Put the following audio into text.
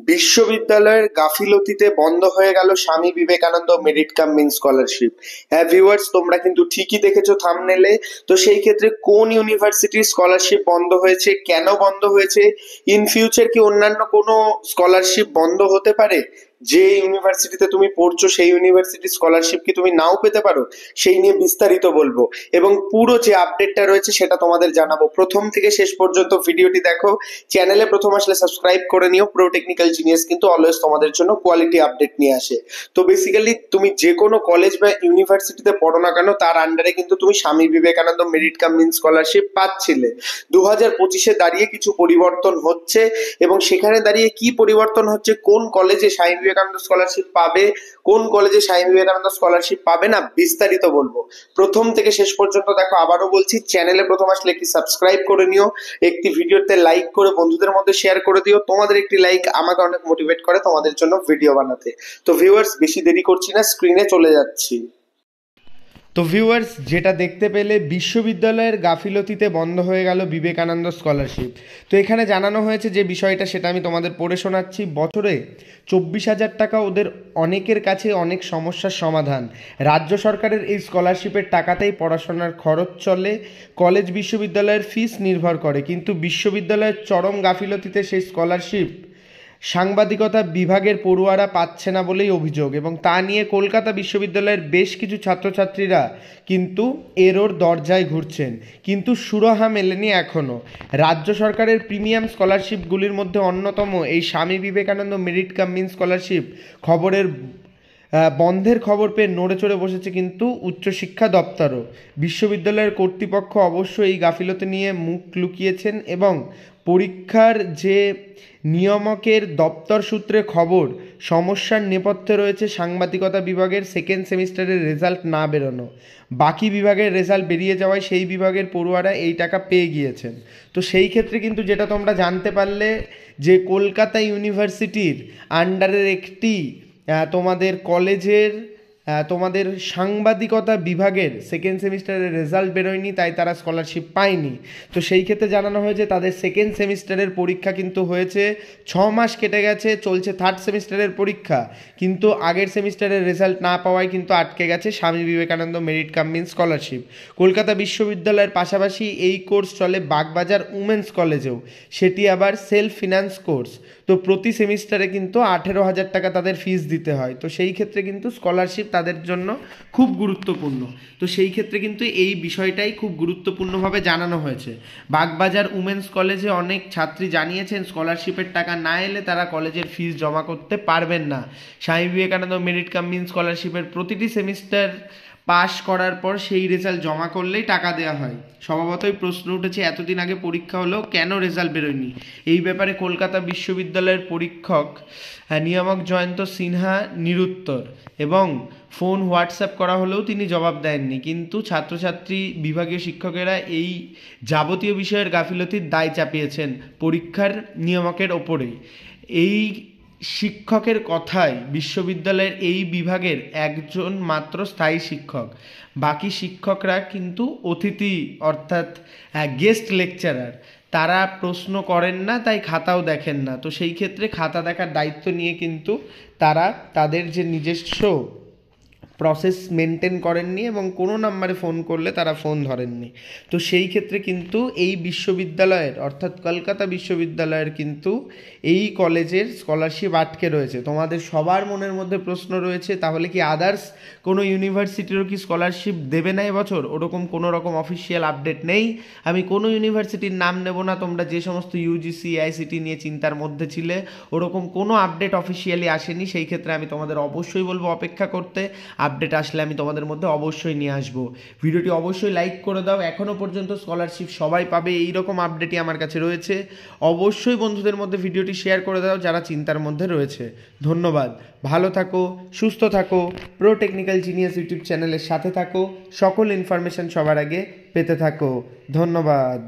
বিশ্ববিদ্যালয়ের গাফিলতিতে বন্ধ হয়ে গেল Swami Vivekananda merit cum means scholarship. হ্যাঁ ভিউয়ার্স, তোমরা কিন্তু ঠিকই দেখেছো থাম্বনেলে। তো সেই ক্ষেত্রে কোন ইউনিভার্সিটির স্কলারশিপ বন্ধ হয়েছে, কেন বন্ধ হয়েছে, ইন ফিউচার কি অন্যান্য কোনো স্কলারশিপ বন্ধ হতে পারে, যে ইউনিভার্সিটিতে তুমি পড়ছো সেই ইউনিভার্সিটির স্কলারশিপ কি তুমি নাও পেতে পারো, সেই নিয়ে বিস্তারিত বলবো এবং পুরো যে আপডেটটা রয়েছে সেটা তোমাদের জানাবো। প্রথম থেকে শেষ পর্যন্ত ভিডিওটি দেখো। চ্যানেলে প্রথম আসলে সাবস্ক্রাইব করে নিও। প্রো টেকনিক্যাল জিনিয়াস কিন্তু অলওয়েজ তোমাদের জন্য কোয়ালিটি আপডেট নিয়ে আসে। তো বেসিক্যালি তুমি যে কোনো কলেজ বা ইউনিভার্সিটিতে পড়ো না কেন, তার আন্ডারে কিন্তু তুমি Swami Vivekananda merit cum means scholarship পাচ্ছিলে। 2025-এ দাঁড়িয়ে কিছু পরিবর্তন হচ্ছে এবং সেখানে দাঁড়িয়ে কি পরিবর্তন হচ্ছে, কোন কলেজে স্বামী বিবেকানন্দ স্কলারশিপ পাবে, কোন কলেজে স্বামী বিবেকানন্দ স্কলারশিপ পাবে না, বিস্তারিত বলবো। প্রথম থেকে শেষ পর্যন্ত দেখো। আবারও বলছি, চ্যানেলে প্রথম আসলে একটি সাবস্ক্রাইব করে নিও, একটি ভিডিওতে লাইক করে বন্ধুদের মধ্যে শেয়ার করে দিও। তোমাদের একটি লাইক আমাকে অনেক মোটিভেট করে তোমাদের জন্য ভিডিও বানাতে। তো ভিউয়ার্স, বেশি দেরি করছি না, স্ক্রিনে চলে যাচ্ছি। তো ভিউয়ার্স, যেটা দেখতে পেলে বিশ্ববিদ্যালয়ের গাফিলতিতে বন্ধ হয়ে গেল বিবেকানন্দ স্কলারশিপ। তো এখানে জানানো হয়েছে যে বিষয়টা, সেটা আমি তোমাদের পড়ে শোনাচ্ছি। বছরে 24,000 টাকা ওদের অনেকের কাছে অনেক সমস্যার সমাধান। রাজ্য সরকারের এই স্কলারশিপের টাকাতেই পড়াশোনার খরচ চলে, কলেজ বিশ্ববিদ্যালয়ের ফিস নির্ভর করে। কিন্তু বিশ্ববিদ্যালয়ের চরম গাফিলতিতে সেই স্কলারশিপ সাংবাদিকতা বিভাগের পড়ুয়ারা পাচ্ছে না বলেই অভিযোগ, এবং তা নিয়ে কলকাতা বিশ্ববিদ্যালয়ের বেশ কিছু ছাত্রছাত্রীরা কিন্তু এরোর দরজায় ঘুরছেন, কিন্তু সুরাহা মেলেনি এখনও। রাজ্য সরকারের প্রিমিয়াম স্কলারশিপগুলির মধ্যে অন্যতম এই Swami Vivekananda merit cum means scholarship খবরের বন্ধের খবর পেয়ে নড়ে চড়ে বসেছে কিন্তু উচ্চশিক্ষা দপ্তরও। বিশ্ববিদ্যালয়ের কর্তৃপক্ষ অবশ্য এই গাফিলতি নিয়ে মুখ লুকিয়েছেন এবং পরীক্ষার যে নিয়ামকের দপ্তর সূত্রে খবর, সমস্যার নেপথ্যে রয়েছে সাংবাদিকতা বিভাগের সেকেন্ড সেমিস্টারের রেজাল্ট না বেরোনো। বাকি বিভাগের রেজাল্ট বেরিয়ে যাওয়ায় সেই বিভাগের পড়ুয়ারা এই টাকা পেয়ে গিয়েছেন। তো সেই ক্ষেত্রে কিন্তু যেটা তোমরা জানতে পারলে, যে কলকাতা ইউনিভার্সিটির আন্ডারের একটি তোমাদের কলেজের তোমাদের সাংবাদিকতা বিভাগের সেকেন্ড সেমিস্টারের রেজাল্ট বেরোয়নি, তাই তারা স্কলারশিপ পায়নি। তো সেই ক্ষেত্রে জানানো হয়েছে তাদের সেকেন্ড সেমিস্টারের পরীক্ষা কিন্তু হয়েছে, 6 মাস কেটে গেছে, চলছে থার্ড সেমিস্টারের পরীক্ষা, কিন্তু আগের সেমিস্টারের রেজাল্ট না পাওয়ায় কিন্তু আটকে গেছে Swami Vivekananda merit cum means scholarship. Kolkata বিশ্ববিদ্যালয়ের পাশাপাশি এই কোর্স চলে বাগবাজার উমেন্স কলেজেও, সেটি আবার সেলফ ফিনান্স কোর্স। তো প্রতি সেমিস্টারে কিন্তু 18,000 টাকা তাদের ফিস দিতে হয়। তো সেই ক্ষেত্রে কিন্তু স্কলারশিপ তাদের জন্য খুব গুরুত্বপূর্ণ। তো সেই ক্ষেত্রে কিন্তু এই বিষয়টাই খুব গুরুত্বপূর্ণভাবে জানানো হয়েছে। বাগবাজার উমেন্স কলেজে অনেক ছাত্রী জানিয়েছেন স্কলারশিপের টাকা না এলে তারা কলেজের ফিস জমা করতে পারবেন না। স্বামী বিবেকানন্দ মেরিট কাম মিন স্কলারশিপের প্রতিটি সেমিস্টার পাশ করার পর সেই রেজাল্ট জমা করলেই টাকা দেওয়া হয়। স্বভাবতই প্রশ্ন উঠেছে, এতদিন আগে পরীক্ষা হলেও কেন রেজাল্ট বেরোয়নি। এই ব্যাপারে কলকাতা বিশ্ববিদ্যালয়ের পরীক্ষক নিয়ামক জয়ন্ত সিনহা নিরুত্তর, এবং ফোন হোয়াটসঅ্যাপ করা হলেও তিনি জবাব দেননি। কিন্তু ছাত্রছাত্রী বিভাগীয় শিক্ষকেরা এই যাবতীয় বিষয়ের গাফিলতির দায় চাপিয়েছেন পরীক্ষার নিয়ামকের ওপরেই। এই শিক্ষকের কথায় বিশ্ববিদ্যালয়ের এই বিভাগের একজন মাত্র স্থায়ী শিক্ষক, বাকি শিক্ষকরা কিন্তু অতিথি অর্থাৎ গেস্ট লেকচারার। তারা প্রশ্ন করেন না, তাই খাতাও দেখেন না। তো সেই ক্ষেত্রে খাতা দেখার দায়িত্ব নিয়ে কিন্তু তারা তাদের যে নিজস্ব প্রসেস মেনটেন করেননি এবং কোনো নাম্বারে ফোন করলে তারা ফোন ধরেননি। তো সেই ক্ষেত্রে কিন্তু এই বিশ্ববিদ্যালয়ের অর্থাৎ কলকাতা বিশ্ববিদ্যালয়ের কিন্তু এই কলেজের স্কলারশিপ আটকে রয়েছে। তোমাদের সবার মনের মধ্যে প্রশ্ন রয়েছে, তাহলে কি আদার্স কোনো ইউনিভার্সিটিরও কি স্কলারশিপ দেবে না এবছর? ওরকম কোনো রকম অফিসিয়াল আপডেট নেই। আমি কোনো ইউনিভার্সিটির নাম নেব না। তোমরা যে সমস্ত ইউজিসি আইসিটি নিয়ে চিন্তার মধ্যে ছিলে, ওরকম কোনো আপডেট অফিসিয়ালি আসেনি। সেই ক্ষেত্রে আমি তোমাদের অবশ্যই বলবো অপেক্ষা করতে। আপডেট আসলে আমি তোমাদের মধ্যে অবশ্যই নিয়ে আসবো। ভিডিওটি অবশ্যই লাইক করে দাও। এখনও পর্যন্ত স্কলারশিপ সবাই পাবে এই রকম আপডেটই আমার কাছে রয়েছে। অবশ্যই বন্ধুদের মধ্যে ভিডিওটি শেয়ার করে দাও যারা চিন্তার মধ্যে রয়েছে। ধন্যবাদ। ভালো থাকো, সুস্থ থাকো, প্রো টেকনিক্যাল জিনিয়াস ইউটিউব চ্যানেলের সাথে থাকো, সকল ইনফরমেশন সবার আগে পেতে থাকো। ধন্যবাদ।